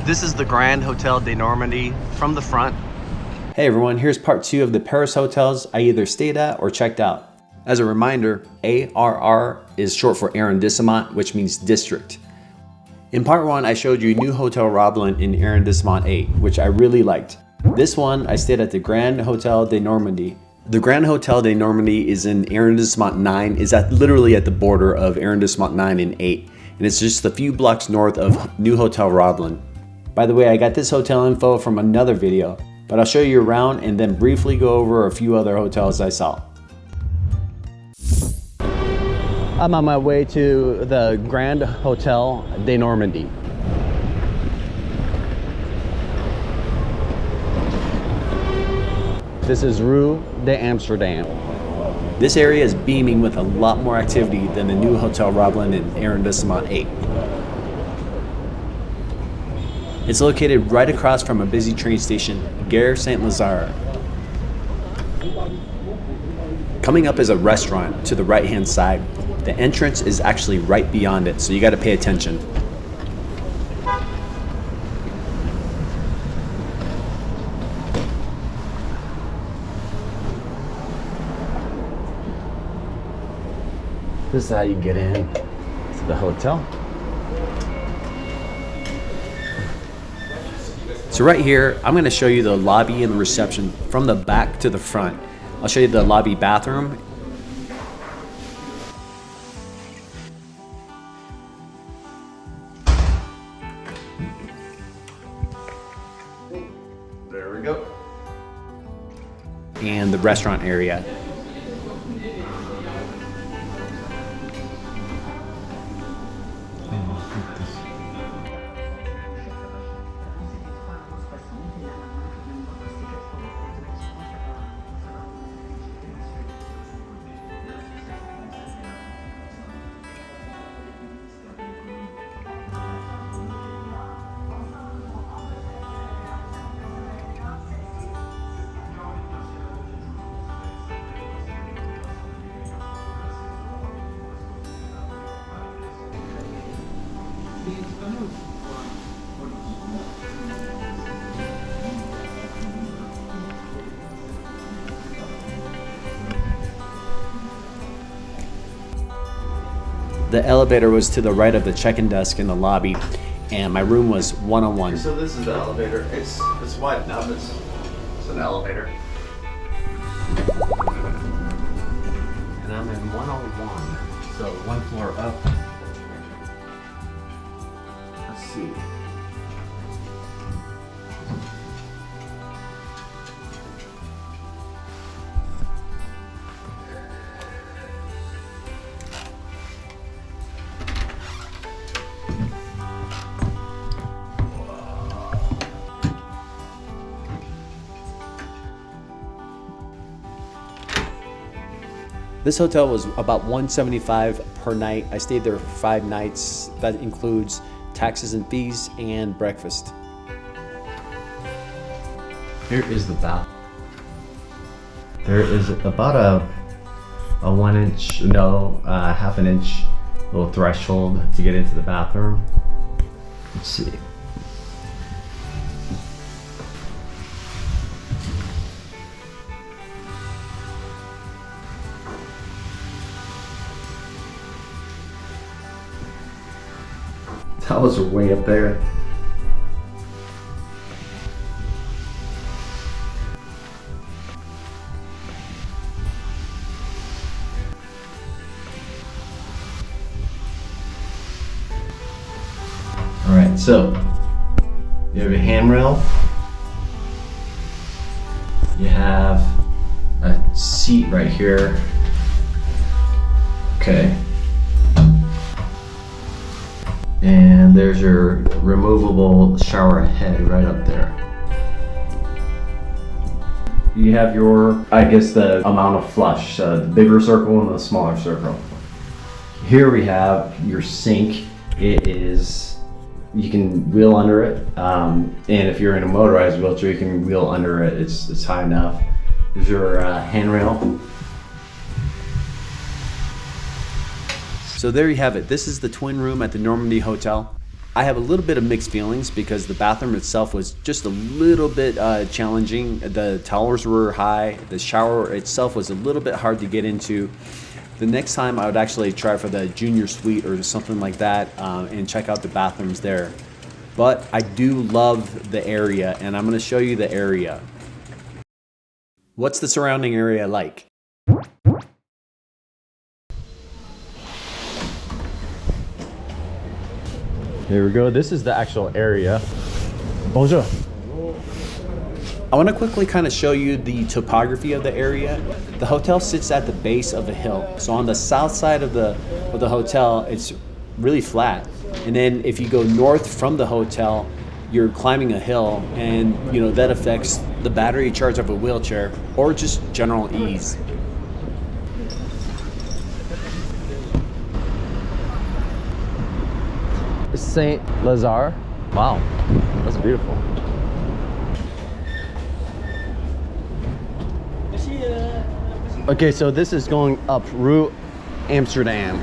This is the Grand Hotel de Normandie from the front. Hey everyone, here's part 2 of the Paris hotels I either stayed at or checked out. As a reminder, ARR is short for Arrondissement, which means district. In part 1, I showed you New Hotel Roblin in Arrondissement 8, which I really liked. This one, I stayed at the Grand Hotel de Normandie. The Grand Hotel de Normandie is in Arrondissement 9, is literally at the border of Arrondissement 9 and 8, and it's just a few blocks north of New Hotel Roblin. By the way, I got this hotel info from another video, but I'll show you around and then briefly go over a few other hotels I saw. I'm on my way to the Grand Hotel de Normandie. This is Rue de Amsterdam. This area is beaming with a lot more activity than the New Hotel Roblin in Arrondissement 8. It's located right across from a busy train station, Gare Saint Lazare. Coming up is a restaurant to the right-hand side. The entrance is actually right beyond it, so you gotta pay attention. This is how you get in to the hotel. So right here, I'm gonna show you the lobby and the reception from the back to the front. I'll show you the lobby bathroom. There we go. And the restaurant area. The elevator was to the right of the check-in desk in the lobby, and my room was 101. So this is the elevator. It's wide enough. It's an elevator. And I'm in 101, so one floor up. Let's see. This hotel was about $175 per night. I stayed there for 5 nights. That includes taxes and fees and breakfast. Here is the bath. There is about a 1 inch, no, half an inch little threshold to get into the bathroom. Let's see. Towels are way up there. All right, so you have a handrail. You have a seat right here. Okay. And there's your removable shower head right up there. You have your, I guess, the amount of flush, the bigger circle and the smaller circle. Here we have your sink. It is, you can wheel under it. And if you're in a motorized wheelchair, you can wheel under it. It's high enough. There's your handrail. So there you have it. This is the twin room at the Normandie Hotel. I have a little bit of mixed feelings because the bathroom itself was just a little bit challenging. The towers were high. The shower itself was a little bit hard to get into. The next time I would actually try for the junior suite or something like that and check out the bathrooms there. But I do love the area, and I'm going to show you the area. What's the surrounding area like? Here we go. This is the actual area. Bonjour. I want to quickly kind of show you the topography of the area. The hotel sits at the base of a hill. So on the south side of the hotel, it's really flat. And then if you go north from the hotel, you're climbing a hill, and that affects the battery charge of a wheelchair or just general ease. Saint Lazare. Wow, that's beautiful. Okay, so this is going up Rue Amsterdam.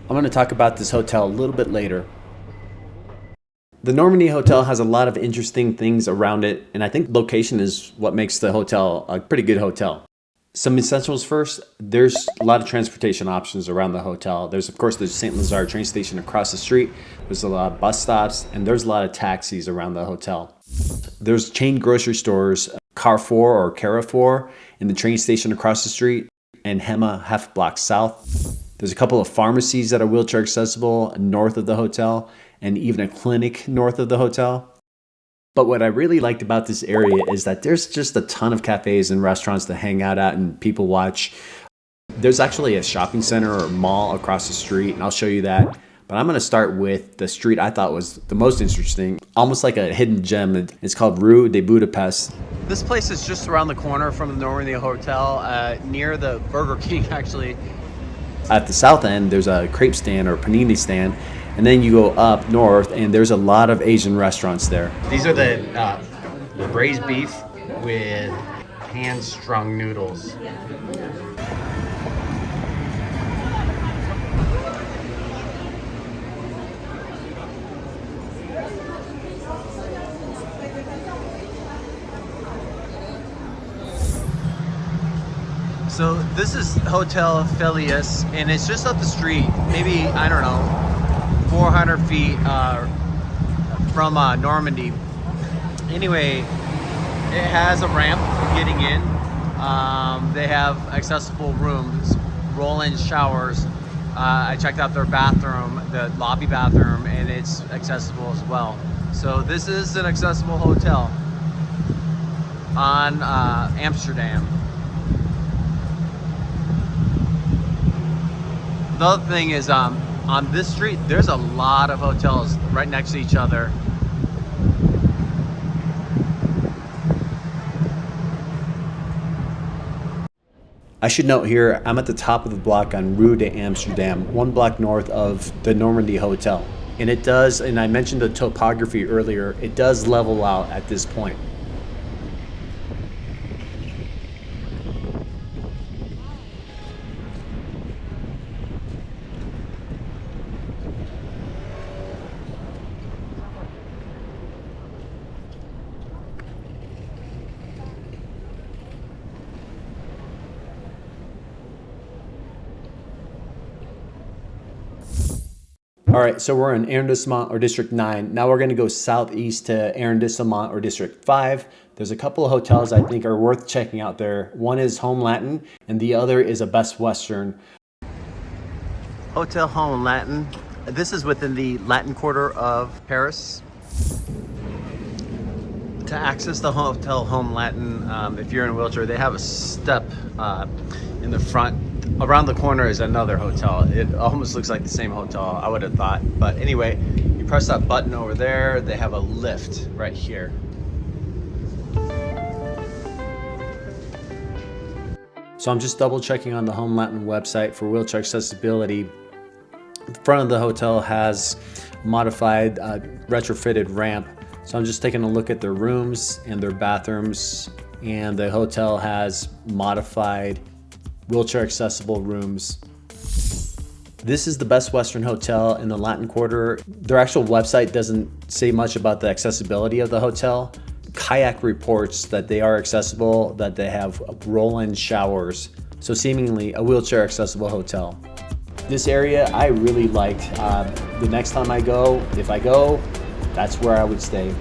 I'm going to talk about this hotel a little bit later. The Normandie Hotel has a lot of interesting things around it, and I think location is what makes the hotel a pretty good hotel. Some essentials first, there's a lot of transportation options around the hotel. There's, of course, the Saint Lazare train station across the street. There's a lot of bus stops, and there's a lot of taxis around the hotel. There's chain grocery stores, Carrefour or Carrefour in the train station across the street, and Hema half block south. There's a couple of pharmacies that are wheelchair accessible north of the hotel, and even a clinic north of the hotel. But what I really liked about this area is that there's just a ton of cafes and restaurants to hang out at and people watch. There's actually a shopping center or mall across the street, and I'll show you that. But I'm going to start with the street I thought was the most interesting, almost like a hidden gem. It's called Rue de Budapest. This place is just around the corner from the Normandie Hotel, near the Burger King, actually. At the south end, there's a crepe stand or panini stand, and then you go up north, and there's a lot of Asian restaurants there. These are the braised beef with hand-strung noodles. So this is Hotel Phileas, and it's just up the street, maybe, I don't know, 400 feet from Normandy. Anyway, it has a ramp for getting in. They have accessible rooms, roll-in showers. I checked out their bathroom, the lobby bathroom, and it's accessible as well. So this is an accessible hotel on Amsterdam. The other thing is, on this street, there's a lot of hotels right next to each other. I should note here, I'm at the top of the block on Rue de Amsterdam, one block north of the Normandy Hotel. And it does, and I mentioned the topography earlier, it does level out at this point. All right, so we're in Arrondissement or District 9. Now we're gonna go southeast to Arrondissement or District 5. There's a couple of hotels I think are worth checking out there. One is Home Latin and the other is a Best Western. Hotel Home Latin. This is within the Latin Quarter of Paris. To access the Hotel Home Latin, if you're in a wheelchair, they have a step in the front. Around the corner is another hotel. It almost looks like the same hotel, I would have thought. But anyway, you press that button over there, they have a lift right here. So I'm just double checking on the Home Latin website for wheelchair accessibility. The front of the hotel has modified retrofitted ramp. So I'm just taking a look at their rooms and their bathrooms, and the hotel has modified wheelchair accessible rooms. This is the Best Western Hotel in the Latin Quarter. Their actual website doesn't say much about the accessibility of the hotel. Kayak reports that they are accessible, that they have roll-in showers. So seemingly a wheelchair accessible hotel. This area I really liked. The next time I go, if I go, that's where I would stay.